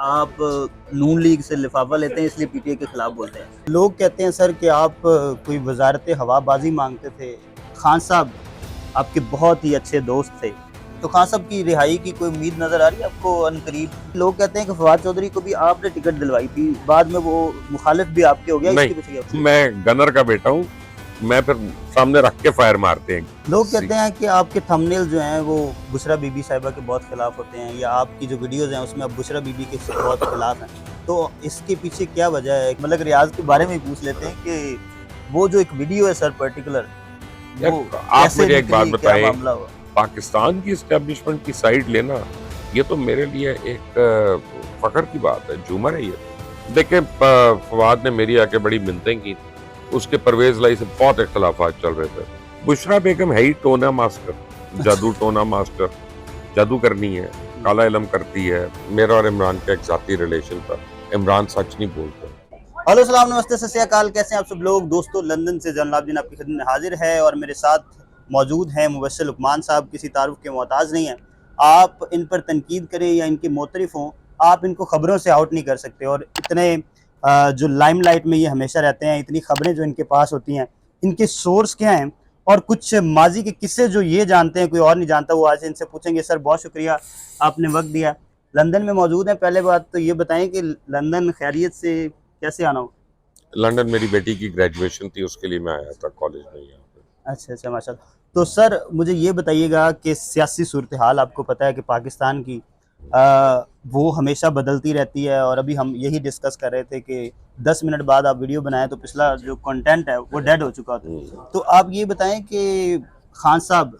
आप नून लीग से लिफाफा लेते हैं इसलिए पीटीआई के खिलाफ बोलते हैं। लोग कहते हैं सर कि आप कोई वजारत हवाबाजी मांगते थे। खान साहब आपके बहुत ही अच्छे दोस्त थे, तो खान साहब की रिहाई की कोई उम्मीद नजर आ रही है आपको अनकरीब? लोग कहते हैं कि फवाद चौधरी को भी आपने टिकट दिलवाई थी, बाद में वो मुखालिफ भी आपके हो गया, इसके पीछे क्या? नहीं, मैं गनर का बेटा हूँ। मैं फिर सामने रख के फायर मारते हैं। लोग कहते हैं कि आपके थंबनेल जो हैं वो बुशरा बीबी साहिबा के बहुत खिलाफ होते हैं, या आपकी जो वीडियोस हैं उसमें आप बुशरा बीबी के बहुत खिलाफ हैं, तो इसके पीछे क्या वजह है? मतलब रियाज के बारे में ही पूछ लेते हैं कि वो जो एक वीडियो है सर पर्टिकुलर, वो आप मुझे एक बात बताएं, मामला हुआ? पाकिस्तान की एस्टेब्लिशमेंट की साइड लेना ये तो मेरे लिए एक फख्र की बात है, झूमर है ये। देखिए, फवाद ने मेरी आके बड़ी मिन्नतें की, उसके परवेज लाई से बहुत इख्तलाफात चल रहे थे। बुशरा बेगम है ही टोना मास्टर, जादू टोना मास्टर, जादू करनी है, काला इलम करती है। मेरा और इमरान का एक जाती रिलेशन था, इमरान सच नहीं बोलता। हेलो सलाम नमस्ते सत श्री अकाल, कैसे हैं आप सब लोग? दोस्तों, लंदन से जनाबुद्दीन आपकी खिदमत में हाजिर है और मेरे साथ मौजूद हैं मुबश्शिर लुकमान साहब। किसी तारुफ के मोहताज नहीं है। आप इन पर तनकीद करें या इनके मोतरिफ हों, आप इनको खबरों से आउट नहीं कर सकते। और इतने जो लाइमलाइट में ये हमेशा रहते हैं, इतनी खबरें जो इनके पास होती हैं, इनके सोर्स क्या हैं और कुछ माजी के किस्से जो ये जानते हैं कोई और नहीं जानता, वो आज इनसे पूछेंगे। सर बहुत शुक्रिया, आपने वक्त दिया। लंदन में मौजूद हैं। पहले बात तो ये बताएं कि लंदन खैरियत से कैसे आना हो? लंदन मेरी बेटी की ग्रेजुएशन थी, उसके लिए मैं आया था कॉलेज में यहाँ पे। अच्छा अच्छा, माशाल्लाह। तो सर मुझे ये बताइएगा कि सियासी सूरत हाल आपको पता है कि पाकिस्तान की वो हमेशा बदलती रहती है, और अभी हम यही डिस्कस कर रहे थे कि 10 मिनट बाद आप वीडियो बनाएं तो पिछला जो कंटेंट है वो डेड हो चुका था। तो आप ये बताएं कि खान साहब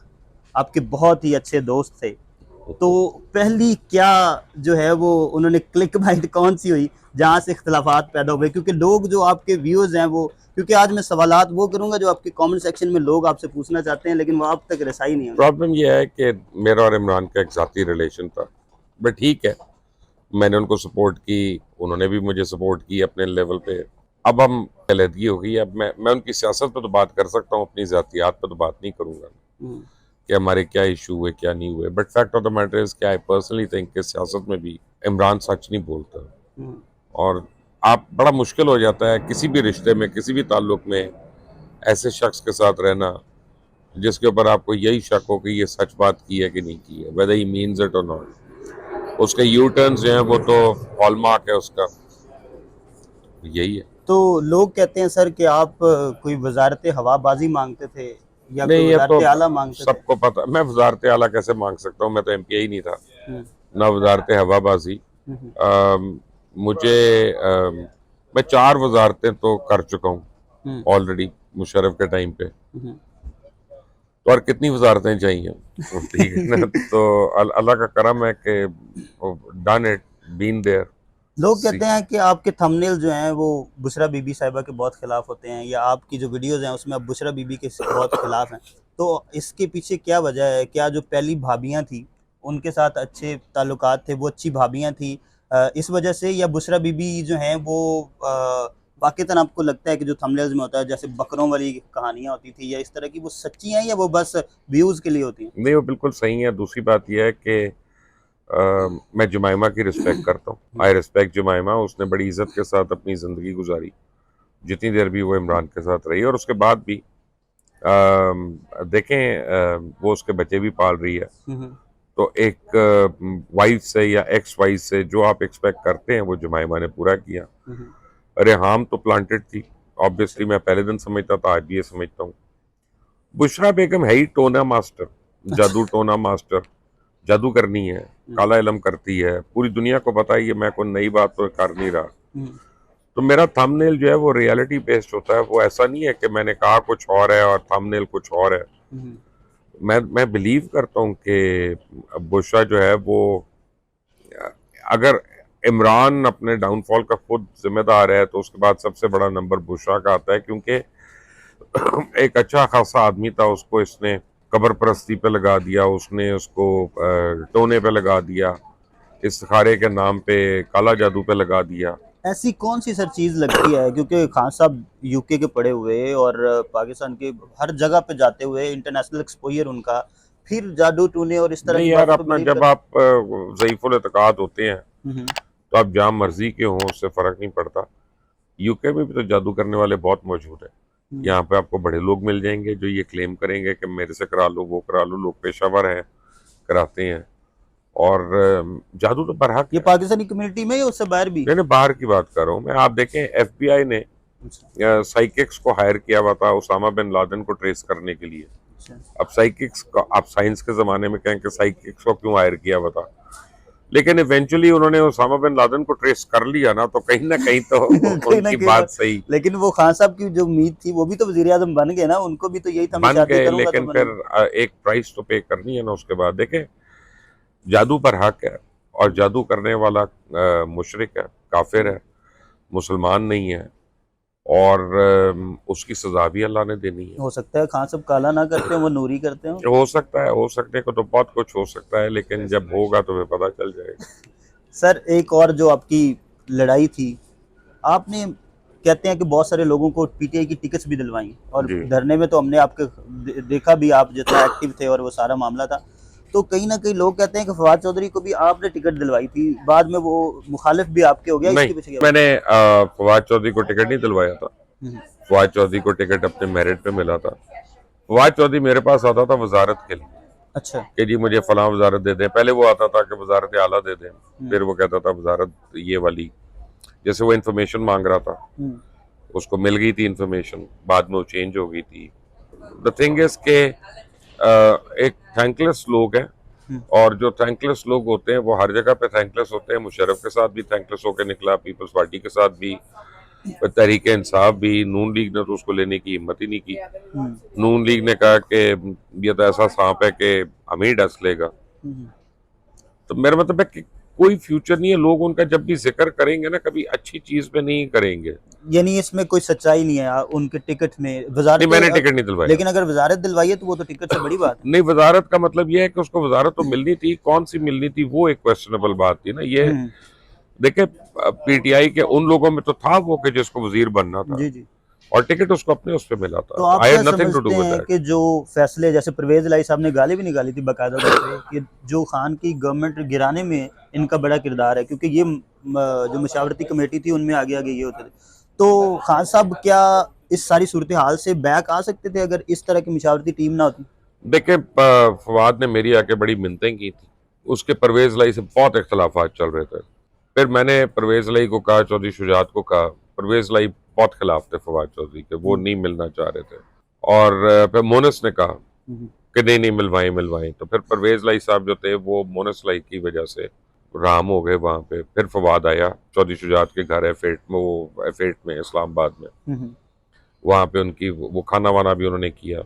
आपके बहुत ही अच्छे दोस्त थे, तो पहली क्या जो है वो उन्होंने क्लिक बाइट कौन सी हुई जहाँ से इख्तलाफात पैदा हुए? क्योंकि लोग जो आपके व्यूअर्स हैं वो, क्योंकि आज मैं सवालात वो करूंगा जो आपके कमेंट सेक्शन में लोग आपसे पूछना चाहते हैं, लेकिन वो आप तक रसाई नहीं है। प्रॉब्लम यह है कि मेरा और इमरान का एक जाती रिलेशन था, बट ठीक है, मैंने उनको सपोर्ट की, उन्होंने भी मुझे सपोर्ट की अपने लेवल पे। अब हम अलहदगी हो गई है। अब मैं उनकी सियासत पे तो बात कर सकता हूँ, अपनी ज़ातियात पे तो बात नहीं करूँगा कि हमारे क्या इशू हुए क्या नहीं हुए। But fact of the matter is कि आई पर्सनली थिंक कि सियासत में भी इमरान सच नहीं बोलता, और आप बड़ा मुश्किल हो जाता है किसी भी रिश्ते में, किसी भी ताल्लुक में ऐसे शख्स के साथ रहना जिसके ऊपर आपको यही शक हो कि ये सच बात की है कि नहीं की है, वेदर ही मीन्स इट और नॉट। उसके यू टर्न्स जो हैं वो तो हॉलमार्क है उसका, यही है। तो लोग कहते हैं सर कि आप कोई वजारत हवाबाजी मांगते थे या कोई नहीं, ये वजारत आला तो मांगते थे? सबको पता। मैं वजारत आला कैसे मांग सकता हूँ? मैं तो एमपीआई ही नहीं था, हम्म, ना वजारत हवाबाजी। हम्म, मुझे मैं 4 वजारतें तो कर चुका हूँ हम्म, ऑलरेडी मुशर्रफ के टाइम पे, हम्म। तो और कितनी वजारतें चाहिए? तो ठीक है ना। तो अल्लाह का करम है कि डन इट, बीन देयर। लोग कहते हैं कि आपके थंबनेल जो हैं वो बुशरा बीबी साहिबा के बहुत खिलाफ होते हैं, या आपकी जो वीडियोस हैं उसमें आप बुशरा बीबी के बहुत खिलाफ हैं, तो इसके पीछे क्या वजह है? क्या जो पहली भाभियां थी उनके साथ अच्छे ताल्लुकात थे, वो अच्छी भाभियां थी इस वजह से, या बुशरा बीबी जो हैं वो वाकईतन आपको लगता है कि जो थंबनेल्स में होता है जैसे बकरों वाली कहानियां होती थी या इस तरह की, वो सच्ची हैं या वो बस व्यूज़ के लिए होती हैं? नहीं, वो बिल्कुल सही है। दूसरी बात यह है कि मैं जुमाइमा की रिस्पेक्ट करता हूँ। आई रिस्पेक्ट जुमाइमा। उसने बड़ी इज्जत के साथ अपनी ज़िंदगी गुजारी, जितनी देर भी वो इमरान के साथ रही, और उसके बाद भी देखें वो उसके बच्चे भी पाल रही है। तो एक वाइफ से या एक्स वाइफ से जो आप एक्सपेक्ट करते हैं वो जुमाइमा ने पूरा किया। अरे हाम तो प्लांटेड थी, ऑब्वियसली मैं पहले दिन समझता था, आज भी ये समझता हूँ। बुशरा बेगम है ही टोना मास्टर, जादू टोना मास्टर, जादू करनी है, काला इलम करती है, पूरी दुनिया को पता है। ये मैं कोई नई बात तो कर नहीं रहा। तो मेरा थंबनेल जो है वो रियलिटी बेस्ड होता है। वो ऐसा नहीं है कि मैंने कहा कुछ और है और थंबनेल कुछ और है। मैं बिलीव करता हूँ कि बुशरा जो है वो, अगर इमरान अपने डाउनफॉल का खुद जिम्मेदार है तो उसके बाद सबसे बड़ा नंबर बुशरा का आता है, क्योंकि एक अच्छा खासा आदमी था, उसको इसने कब्र परस्ती पे लगा दिया, उसने उसको टोने पे लगा दिया, इस्तिखारे के नाम पे काला जादू पे लगा दिया। ऐसी कौन सी सर चीज़ लगती है? क्योंकि खान साहब यूके के पढ़े हुए और पाकिस्तान के हर जगह पे जाते हुए, इंटरनेशनल एक्सपोजर उनका, फिर जादू टूने और इस तरह नहीं की यार, बातों पे अपना बिलीव जब कर। आप ज़ईफ़ुल एतक़ाद होते हैं तो आप जहाँ मर्जी के हों उससे फर्क नहीं पड़ता। यूके में भी तो जादू करने वाले बहुत मौजूद है। यहाँ पे आपको बड़े लोग मिल जाएंगे जो ये क्लेम करेंगे कि मेरे से करा लो, वो करा लो, लोग पेशावर हैं, कराते हैं। और जादू तो बरहक ये है। पाकिस्तानी कम्युनिटी में या उससे बाहर भी? मैंने बाहर की बात कर रहा हूँ मैं। आप देखें एफबीआई ने अच्छा। साइकिक्स को हायर किया हुआ था उसामा बिन लादेन को ट्रेस करने के लिए। अच्छा। अब साइकिक्स का, आप साइंस के जमाने में कहें कि साइकिक्स को क्यों हायर किया हुआ था, लेकिन इवेंचुअली उन्होंने उसामा बिन लादेन को ट्रेस कर लिया ना, तो कहीं ना कहीं तो कहीं ना उनकी कहीं बात सही। लेकिन वो खान साहब की जो उम्मीद थी वो भी तो वजीर आजम बन गए ना, उनको भी तो यही था मैं बन शादी गए, करूंगा तो लेकिन फिर बनूंगा। एक प्राइस तो पे करनी है ना उसके बाद। देखें जादू पर हक है, और जादू करने वाला मुशरिक है, काफिर है, मुसलमान नहीं है, और उसकी सजा भी अल्लाह ने देनी है। हो सकता है खान साहब काला ना करते हैं, वो नूरी करते हो। हो सकता है, हो सकने को तो बहुत कुछ हो सकता है, लेकिन जब होगा तो फिर पता चल जाएगा। सर एक और जो आपकी लड़ाई थी, आपने कहते हैं कि बहुत सारे लोगों को पीटीआई की टिकट्स भी दिलवाई, और जी धरने में तो हमने आपके देखा भी, आप जितना एक्टिव थे और वो सारा मामला था। तो कहीं ना कहीं लोग कहते हैं कि फवाद चौधरी को भी आपने टिकट दिलवाई थी, बाद में वो मुखालिफ भी आपके हो गया, नहीं, इसके पीछे क्या मैंने फवाद चौधरी को टिकट नहीं दिलवाया था। हम्म, फवाद चौधरी को टिकट अपने मेरिट पे मिला था। फवाद चौधरी मेरे पास आता था वजारत के लिए अच्छा। कि जी मुझे फलां वजारत दे दें। पहले वो आता था कि वजारत आला दे दें, फिर वो कहता था वजारत ये वाली। जैसे वो इन्फॉर्मेशन मांग रहा था, हम्म, उसको मिल गई थी इन्फॉर्मेशन, बाद में वो चेंज हो गई थी। द थिंग इज के एक थैंकलेस लोग हैं, और जो थैंकलेस लोग होते हैं वो हर जगह पे थैंकलेस होते हैं। मुशर्रफ के साथ भी थैंकलेस होकर निकला, पीपल्स पार्टी के साथ भी, तहरीक इंसाफ भी। नून लीग ने तो उसको लेने की हिम्मत ही नहीं की। हम्म, नून लीग ने कहा कि ये तो ऐसा सांप है कि हम ही डस लेगा। हम्म। तो मेरा मतलब है कि कोई फ्यूचर नहीं है। लोग उनका जब भी जिक्र करेंगे ना, कभी अच्छी चीज पे नहीं करेंगे। यानी इसमें कोई सच्चाई नहीं है उनके टिकट में, नहीं, वजारत। मैंने टिकट नहीं दिलवाया। लेकिन अगर वजारत दिलवाई है तो वो तो टिकट से बड़ी बात है। नहीं, वजारत का मतलब यह है कि उसको वजारत तो मिलनी थी, कौन सी मिलनी थी वो एक क्वेश्चनेबल बात थी ना ये। हम्म, देखे पीटीआई के उन लोगों में तो था वो कि जिसको वजीर बनना था, जी जी। और टिकट उसको अपने उस पे मिला तो था। आप आई क्या हैड नथिंग टू डू समझते विद हैं दैट। कि जो फैसले, जैसे परवेज लाई साहब ने गाली भी निकाली थी बाकायदा तौर पे कि जो खान की गवर्नमेंट गिराने में इनका बड़ा किरदार है, क्योंकि ये जो मशावरती कमेटी थी उनमें आगे आगे ये होते थे, तो खान साहब क्या इस सारी सूरत हाल से बैक आ सकते थे अगर इस तरह की मशावरती टीम ना होती? देखे फवाद ने मेरी आके बड़ी मिन्नतें की थी, उसके परवेज लाई से बहुत इख्तलाफात चल रहे थे। फिर मैंने परवेज लाई को कहा, चौधरी शुजात को कहा। परवेज लाई बहुत खिलाफ थे फवाद चौधरी के, वो नहीं मिलना चाह रहे थे। और फिर मोनस ने कहा कि नहीं नहीं, मिलवाएं मिलवाएं। तो फिर परवेज लाई साहब जो थे वो मोनस लाई की वजह से राम हो गए वहां पे। फिर फवाद आया चौधरी शुजात के घर एफेट में, वो एफेट में इस्लामाबाद में, वहां पे उनकी वो खाना वाना भी उन्होंने किया।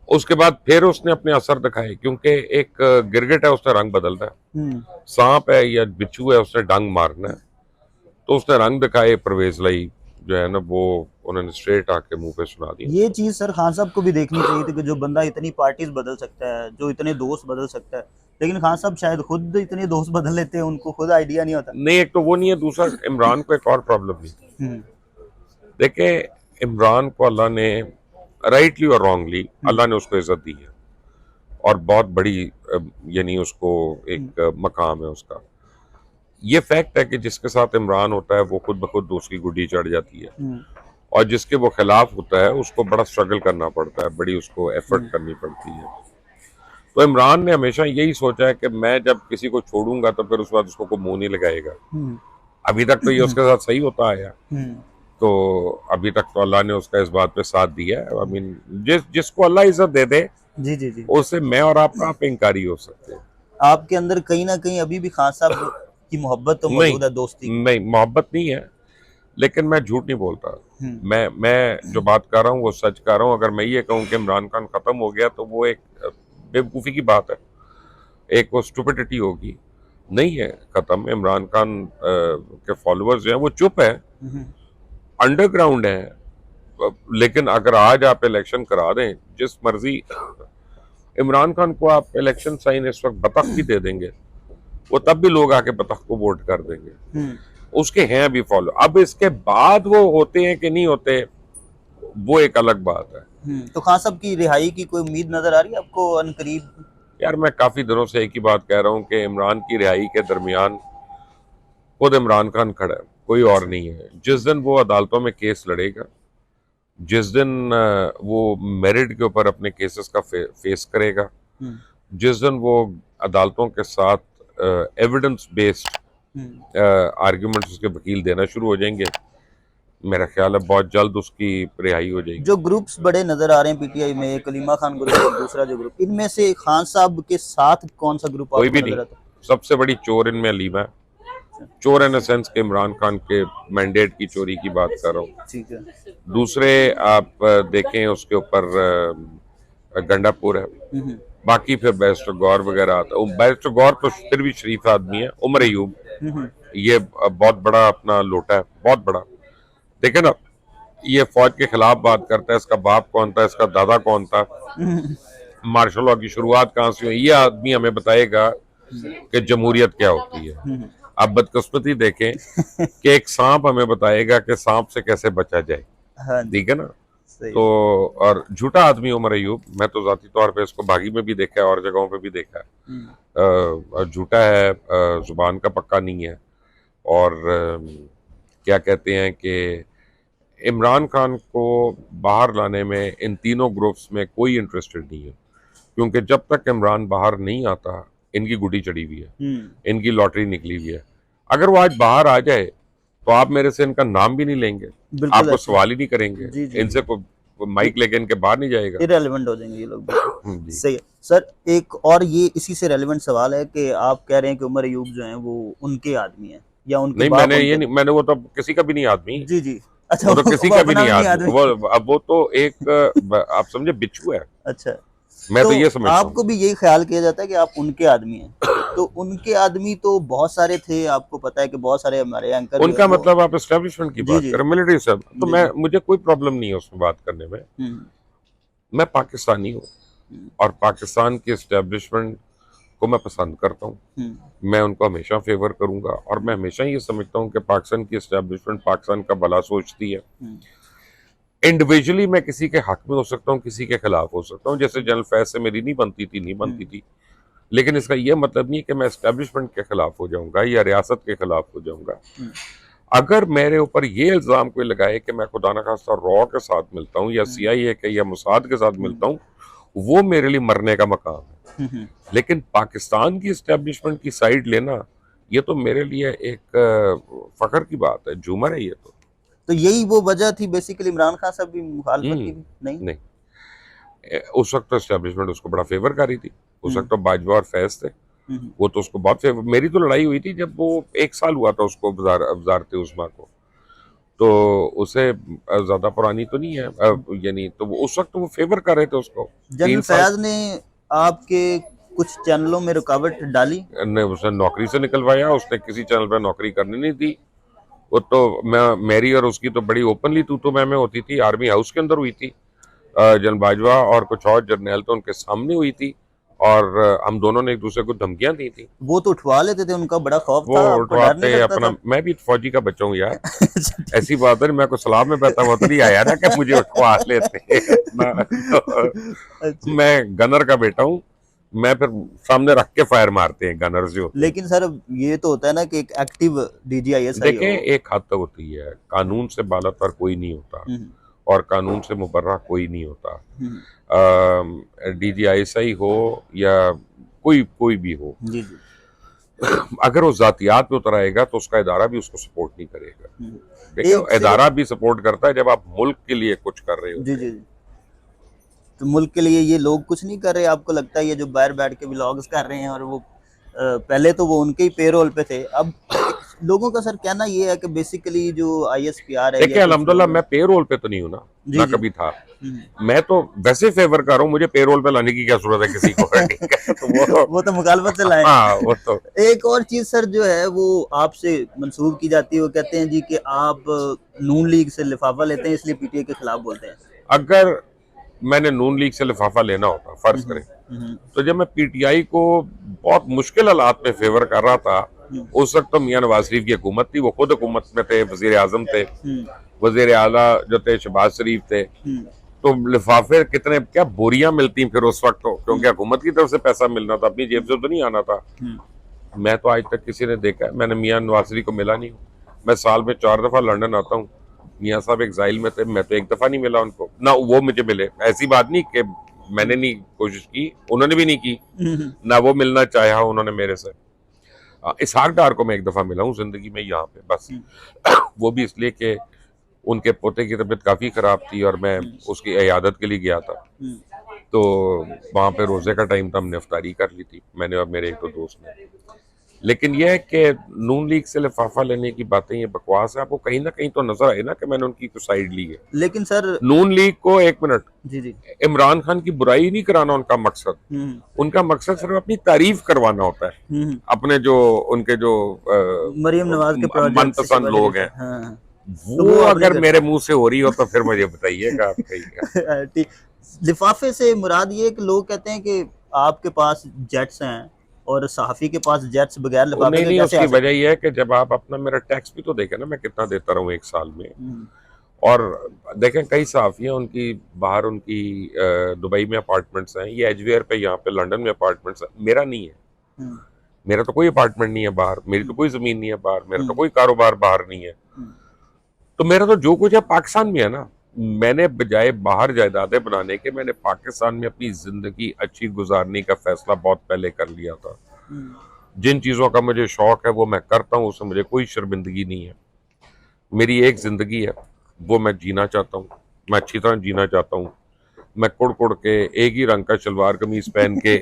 उसके बाद फिर उसने अपने असर दिखाए, क्योंकि एक गिरगिट है उसने रंग बदलना है, सांप है या बिच्छू है उसने डंग मारना है। तो उसने रंग दिखाए। परवेज लाई जो है ना वो उन्होंने स्ट्रेट आके मुंह पे सुना दिया। ये चीज सर खान साहब को भी देखनी चाहिए थी कि जो बंदा इतनी पार्टीज बदल सकता है, जो इतने दोस्त बदल सकता है, लेकिन खान साहब शायद खुद इतने दोस्त बदल लेते हैं, उनको खुद आइडिया नहीं होता। नहीं, एक तो वो नहीं है, दूसरा इमरान को एक और प्रॉब्लम नहीं। हम्म, देखे इमरान को अल्लाह ने राइटली और रॉन्गली अल्लाह ने उसको इज्जत दी है, और बहुत बड़ी यानी उसको एक मकाम है उसका। ये फैक्ट है कि जिसके साथ इमरान होता है वो खुद ब खुद उसकी गुड्डी चढ़ जाती है, और जिसके वो खिलाफ होता है उसको बड़ा स्ट्रगल करना पड़ता है, बड़ी उसको एफर्ट करनी पड़ती है। तो इमरान ने हमेशा यही सोचा है कि मैं जब किसी को छोड़ूंगा तो फिर उस बाद उसको कोई मुंह नहीं लगाएगा। अभी तक तो ये उसके साथ सही होता आया। तो अभी तक तो अल्लाह ने उसका इस बात पे साथ दिया है। आई मीन जिसको अल्लाह इज्जत दे दे, जी जी जी। उससे मैं और आप कहाँ पे इंकारी हो सकते हैं। आपके अंदर कहीं ना कहीं अभी भी खान साहब की मोहब्बत तो नहीं मौजूद है, दोस्ती। नहीं, मोहब्बत नहीं है, लेकिन मैं झूठ नहीं बोलता। मैं जो बात कर रहा हूँ वो सच कर रहा हूँ। अगर मैं ये कहूँ कि इमरान खान खत्म हो गया तो वो एक बेवकूफ़ी की बात है, एक वो स्टुपिडिटी होगी। नहीं है खत्म। इमरान खान के फॉलोअर्स जो हैं वो चुप है, अंडरग्राउंड है। लेकिन अगर आज आप इलेक्शन करा दें जिस मर्जी, इमरान खान को आप इलेक्शन साइन इस वक्त बतख भी दे देंगे, वो तब भी लोग आके बतख को वोट कर देंगे। उसके हैं अभी फॉलो। अब इसके बाद वो होते हैं कि नहीं होते, वो एक अलग बात है। तो खान साहब की रिहाई की कोई उम्मीद नजर आ रही है आपको अनकरीब? यार मैं काफी दिनों से एक ही बात कह रहा हूं कि इमरान की रिहाई के दरमियान खुद इमरान खान खड़ा है, कोई और नहीं है। जिस दिन वो अदालतों में केस लड़ेगा, जिस दिन वो मेरिट के ऊपर अपने केसेस का फेस करेगा, जिस दिन वो अदालतों के साथ एविडेंस बेस्ड आर्ग्यूमेंट्स उसके वकील देना शुरू हो जाएंगे, मेरा ख्याल है बहुत जल्द उसकी रिहाई हो जाएगी। जो ग्रुप्स बड़े नजर आ रहे हैं पीटीआई में, एक कलीमा खान ग्रुप और दूसरा जो ग्रुप, इनमें से खान साहब के साथ कौन सा ग्रुप कोई आपको भी नजर नहीं। आता है? सबसे बड़ी चोर इनमें अलीमा है। चोर इन सेंस के इमरान खान के मैंडेट की चोरी की बात कर रहा हूँ। ठीक है। दूसरे आप देखें उसके ऊपर गंडापुर है। बाकी फिर बैरिस्टर गौर वगैरह आता है। बैरिस्टर गौर तो फिर भी शरीफ आदमी है। उमर अयूब ये बहुत बड़ा अपना लोटा है, बहुत बड़ा। देखे ना, ये फौज के खिलाफ बात करता है, इसका बाप कौन था, इसका दादा कौन था, मार्शल लॉ की शुरुआत कहाँ से हुई, ये आदमी हमें बताएगा कि जमहूरियत क्या होती है। आप बदकिस्मती देखें कि एक सांप हमें बताएगा कि सांप से कैसे बचा जाए। हाँ जी, ठीक है ना। सही तो और झूठा आदमी उमर अयूब, मैं तो जाती तौर पे इसको बागी में भी देखा है और जगहों पे भी देखा है। झूठा है, जुबान का पक्का नहीं है। और क्या कहते हैं कि इमरान खान को बाहर लाने में इन तीनों ग्रुप्स में कोई इंटरेस्टेड नहीं है, क्योंकि जब तक इमरान बाहर नहीं आता इनकी गुडी चढ़ी हुई है, इनकी लॉटरी निकली हुई है। अगर वो आज बाहर आ जाए तो आप मेरे से इनका नाम भी नहीं लेंगे, बिल्कुल आपको ऐसे। सवाल ही नहीं करेंगे, जी, जी, इनसे कोई माइक लेके इनके बाहर नहीं जाएगा। इरेलीवेंट हो जाएंगे ये लोग। जी। सही है सर। एक और ये इसी से रेलेवेंट सवाल है कि आप कह रहे हैं कि उमर अयूब जो हैं वो उनके आदमी हैं या उनके नहीं, बाप मैंने ये उनके? नहीं, मैंने वो तो किसी का भी नहीं आदमी। जी जी, अच्छा वो तो किसी वो का भी अपना नहीं आदमी, आदमी। वो अब वो तो एक आप समझे बिच्छू है। अच्छा, मैं तो ये समझता आपको हूँ। भी यही ख्याल किया जाता है कि आप उनके आदमी हैं? तो उनके आदमी तो बहुत सारे थे, आपको पता है कि बहुत सारे हमारे एंकर जो उनका हैं वो। मतलब आप एस्टेब्लिशमेंट की जी बात जी करें, मिलिट्री सब, तो जी मैं जी। मुझे कोई प्रॉब्लम नहीं है उसमें बात करने में। मैं पाकिस्तानी हूँ और पाकिस्तान की एस्टेब्लिशमेंट को मैं पसंद करता हूँ। मैं उनको हमेशा फेवर करूंगा और मैं हमेशा ये समझता हूँ कि पाकिस्तान की एस्टेब्लिशमेंट पाकिस्तान का भला सोचती है। इंडिविजुअली मैं किसी के हक में हो सकता हूँ, किसी के खिलाफ हो सकता हूँ। जैसे जनरल फैज से मेरी नहीं बनती थी, लेकिन इसका यह मतलब नहीं है कि मैं एस्टेब्लिशमेंट के खिलाफ हो जाऊंगा या रियासत के खिलाफ हो जाऊंगा। अगर मेरे ऊपर ये इल्जाम कोई लगाए कि मैं खुदा न खास्ता रॉ के साथ मिलता हूँ या CIA के या मोसाद के साथ मिलता हूँ, वो मेरे लिए मरने का मकाम है। लेकिन पाकिस्तान की एस्टेब्लिशमेंट की साइड लेना, ये तो मेरे लिए एक फख्र की बात है, झूमर है ये तो यही वो वजह थी बेसिकली इमरान खान साहब की मुखालफत की भी? नहीं नहीं, उस वक्त तो एस्टेब्लिशमेंट उसको बड़ा फेवर कर रही थी। उस वक्त तो बाजवा और फैज थे, वो तो उसको बहुत फेवर। मेरी तो लड़ाई हुई थी जब वो 1 साल हुआ था उसको वजारत उस्मा को, तो उसे ज्यादा पुरानी तो नहीं है, यानी तो उस वक्त वो फेवर कर रहे थे उसको। जनरल फैज ने आपके कुछ चैनलों में रुकावट डाली? ने उसे नौकरी से निकलवाया, उसने किसी चैनल पर नौकरी करनी नहीं थी। वो तो मेरी और उसकी तो बड़ी ओपनली तू मैं होती थी, आर्मी हाउस के अंदर हुई थी। जनरल बाजवा और कुछ और जर्नैल तो उनके सामने हुई थी और हम दोनों ने एक दूसरे को धमकियां दी थी। वो तो उठवा लेते थे, उनका बड़ा खौफ वो था, आपको डर नहीं उठवाते लगता अपना, था? मैं भी फौजी का बच्चा हूँ यार। ऐसी बात है, मैं को सलाम में बैठा हुआ तो नहीं आया ना कि मुझे उठवा लेते अपना। तो मैं गनर का बेटा हूँ, मैं फिर सामने रख के फायर मारते हैं गनर्स जो होते हैं। लेकिन सर ये तो होता है ना कि एक एक्टिव DGIS देखें, एक हद तक होती है, कानून से बालातर कोई नहीं होता और कानून से मुबर्रा कोई नहीं होता। DGISI हो या कोई भी हो, जी जी अगर वो जातियात पे उतर आएगा तो उसका इदारा भी उसको सपोर्ट नहीं करेगा। देखिए, एक इदारा भी सपोर्ट करता है जब आप मुल्क के लिए कुछ कर रहे हो। जी जी। तो मुल्क के लिए ये लोग कुछ नहीं कर रहे? आपको लगता है ये जो बाहर बैठ के व्लॉग्स कर रहे हैं और वो पहले तो वो उनके ही पेरोल पे थे, अब लोगों का सर कहना ये है कि बेसिकली जो ISPR है, देखिए, अल्हम्दुलिल्लाह मैं पेरोल पे तो नहीं हूँ ना, जी ना जी। कभी था। मैं तो वैसे फेवर कर रहा हूँ, मुझे पेरोल पे लाने की क्या जरूरत है किसी को। ठीक है, तो वो तो मुखालफत से लाए। हाँ, वो तो एक और चीज सर जो है वो आपसे मंसूब की जाती है, वो कहते हैं जी कि आप नून लीग से लिफाफा लेते हैं इसलिए PTI के खिलाफ बोलते हैं। अगर मैंने नून लीग से लिफाफा लेना होता, फर्ज करें, तो जब मैं PTI को बहुत मुश्किल हालात में फेवर कर रहा था, उस वक्त तो मियां नवाज शरीफ की हुकूमत थी, वो खुद हुकूमत में थे, वजीर आजम थे, वजीर आला जो थे शहबाज शरीफ थे, तो लिफाफे कितने, क्या बोरियां मिलती फिर उस वक्त, तो क्योंकि हुकूमत की तरफ से पैसा मिलना था, अपनी जेब से तो नहीं आना था। मैं तो आज तक किसी ने देखा है, मैंने मियां नवाज को मिला नहीं हूँ। मैं साल में 4 दफा लंदन आता हूँ। मियां साहब एग्जाइल में थे, मैं तो एक दफा नहीं मिला उनको, ना वो मुझे मिले। ऐसी बात नहीं कि मैंने नहीं कोशिश की, उन्होंने भी नहीं की, ना वो मिलना चाहा उन्होंने मेरे से। इसहाक डार को मैं एक दफा मिला हूँ जिंदगी में यहाँ पे बस। वो भी इसलिए कि उनके पोते की तबीयत काफी खराब थी और मैं उसकी इयादत के लिए गया था। तो वहां पे रोजे का टाइम था, हमने इफ्तारी कर ली थी, मैंने और मेरे एक दो दोस्त ने। लेकिन यह है कि नून लीग से लिफाफा लेने की बातें ये बकवास है। आपको कहीं ना कहीं तो नजर आए ना कि मैंने उनकी तो साइड ली है। लेकिन सर नून लीग को, एक मिनट, जी जी इमरान खान की बुराई नहीं कराना उनका मकसद। उनका मकसद सिर्फ अपनी तारीफ करवाना होता है अपने जो उनके जो मरियम नवाज के प्रोजेक्ट मनपसंद लोग हैं। हाँ। वो तो अगर मेरे मुंह से हो रही हो तो फिर मुझे बताइएगा आप कहीं। ठीक। लिफाफे से मुराद ये है कि लोग कहते हैं कि आपके पास जेट्स हैं और सहाफी के पास जेट्स बगैर लिफाफे नहीं के नहीं, कैसे आ उसकी सकते वजह यह है कि जब आप अपना मेरा टैक्स भी तो देखें ना, मैं कितना देता रहूं एक साल में। हैं? और देखें कई सहाफियाँ उनकी बाहर उनकी दुबई में अपार्टमेंट्स हैं, ये एजवेयर पे यहाँ पे लंदन में अपार्टमेंट्स हैं। मेरा नहीं है, मेरा तो कोई अपार्टमेंट नहीं है बाहर, मेरी तो कोई जमीन नहीं है बाहर, मेरा तो कोई कारोबार बाहर नहीं है। तो मेरा तो जो कुछ है पाकिस्तान में है ना। मैंने बजाय बाहर जायदादें बनाने के, मैंने पाकिस्तान में अपनी जिंदगी अच्छी गुजारने का फैसला बहुत पहले कर लिया था। जिन चीजों का मुझे शौक है वो मैं करता हूँ, उससे मुझे कोई शर्मिंदगी नहीं है। मेरी एक जिंदगी है, वो मैं जीना चाहता हूँ, मैं अच्छी तरह जीना चाहता हूँ। मैं कुड़ कुड़ के एक ही रंग का शलवार कमीज पहन के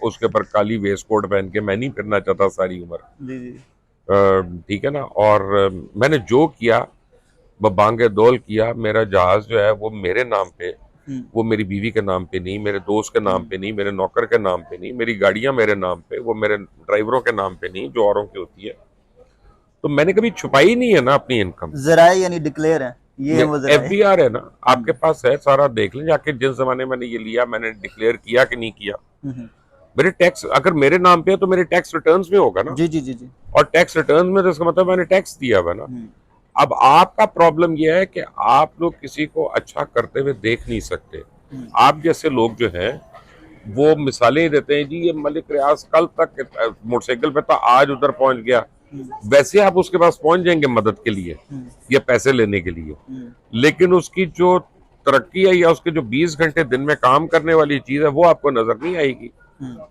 उसके ऊपर काली वेस्ट कोट पहन के मैं नहीं फिरना चाहता सारी उम्र। जी जी ठीक है ना। और मैंने जो किया वो बांगे दौल किया। मेरा जहाज जो है वो मेरे नाम पे, वो मेरी बीवी के नाम पे नहीं, मेरे दोस्त के नाम पे नहीं, मेरे नौकर के नाम पे नहीं, मेरी गाड़ियां मेरे नाम पे, वो मेरे ड्राइवरों के नाम पे नहीं जो औरों की होती है। तो मैंने कभी छुपाई नहीं है ना अपनी इनकम। जराए यानी डिक्लेयर है, ये वो जराए। FBR है ना, आपके पास है, सारा देख लें जाके। जिस जमाने मैंने ये लिया मैंने डिक्लेयर किया कि नहीं किया। मेरे टैक्स अगर मेरे नाम पे है तो मेरे टैक्स रिटर्न्स में होगा ना। जी जी जी जी। और टैक्स रिटर्न में तो इसका मतलब मैंने टैक्स दिया हुआ ना। अब आपका प्रॉब्लम यह है कि आप लोग किसी को अच्छा करते हुए देख नहीं सकते। आप जैसे लोग जो हैं वो मिसालें देते हैं, जी ये मलिक रियाज कल तक मोटरसाइकिल पे था, आज उधर पहुंच गया। वैसे आप उसके पास पहुंच जाएंगे मदद के लिए या पैसे लेने के लिए, लेकिन उसकी जो तरक्की है या उसके जो 20 घंटे दिन में काम करने वाली चीज है वो आपको नजर नहीं आएगी।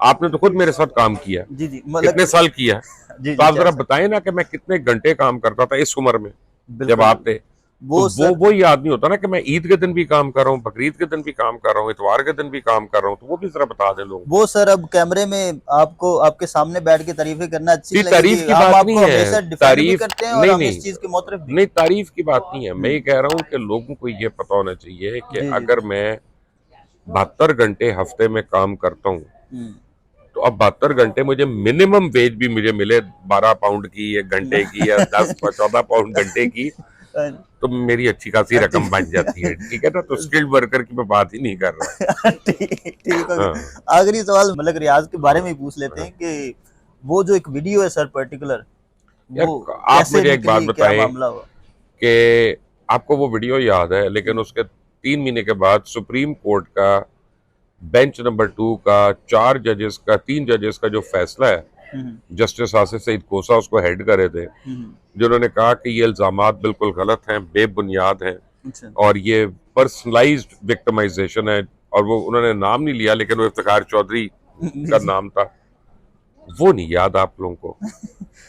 आपने तो खुद मेरे साथ काम किया, जी जी कितने साल किया, जी तो आप जरा बताएं ना कि मैं कितने घंटे काम करता था इस उम्र में जब आप थे। वो याद नहीं होता ना कि मैं ईद के दिन भी काम कर रहा हूँ, बकरीद के दिन भी काम कर रहा हूँ, इतवार के दिन भी काम कर रहा हूँ। तो वो भी जरा बता दें लोग। वो सर अब कैमरे में आपको आपके सामने बैठ के तारीफें करना अच्छी लगेगी। तारीफ की बात नहीं है, तारीफ करते हैं और हम इस चीज के मोतरफ भी। नहीं, तारीफ की बात नहीं है। मैं ये कह रहा हूँ कि लोगों को ये पता होना चाहिए कि अगर मैं 72 घंटे हफ्ते में काम करता हूँ तो अब 72 घंटे मुझे मिनिमम वेज भी मुझे मिले 12 पाउंड की एक घंटे की या 10-14 पाउंड घंटे की, तो मेरी अच्छी खासी रकम बन जाती है। ठीक है ना। तो स्किल्ड वर्कर की मैं बात ही नहीं कर रहा। ठीक है। आखिरी सवाल मलिक रियाज के बारे में ही पूछ लेते हैं कि वो जो एक वीडियो है सर पर्टिकुलर, वो आप मुझे एक बात बताएं कि आपको वो वीडियो याद है, लेकिन उसके 3 महीने के बाद सुप्रीम कोर्ट का बेंच नंबर 2 का 3 जजेस का जो फैसला है, जस्टिस आसिफ सईद कोसा उसको हेड करे थे, जिन्होंने कहा कि ये इल्जामात बिल्कुल गलत हैं, बेबुनियाद हैं और ये पर्सनलाइज्ड विक्टिमाइजेशन है। और वो उन्होंने नाम नहीं लिया, लेकिन वो इफ्तिखार चौधरी का नाम था, वो नहीं याद आप लोगों को।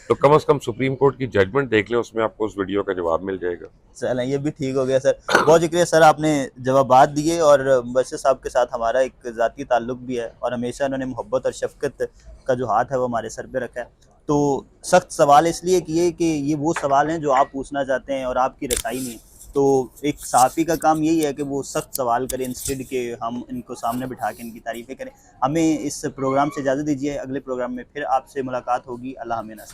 तो कम से कम सुप्रीम कोर्ट की जजमेंट देख लें, उसमें आपको उस वीडियो का जवाब मिल जाएगा। चलें, ये भी ठीक हो गया सर। बहुत शुक्रिया सर, आपने जवाबात दिए। और मुबश्शिर साहब के साथ हमारा एक ज़ाती ताल्लुक भी है और हमेशा उन्होंने मोहब्बत और शफकत का जो हाथ है वो हमारे सर पे रखा है। तो सख्त सवाल इसलिए किए कि ये वो सवाल हैं जो आप पूछना चाहते हैं और आपकी रसाई नहीं है। तो एक सहाफ़ी का काम यही है कि वो सख्त सवाल करें इंस्टेड के हम इनको सामने बिठा के इनकी तारीफ़ें करें। हमें इस प्रोग्राम से इजाज़त दीजिए, अगले प्रोग्राम में फिर आपसे मुलाकात होगी। अल्लाह हाफ़िज़।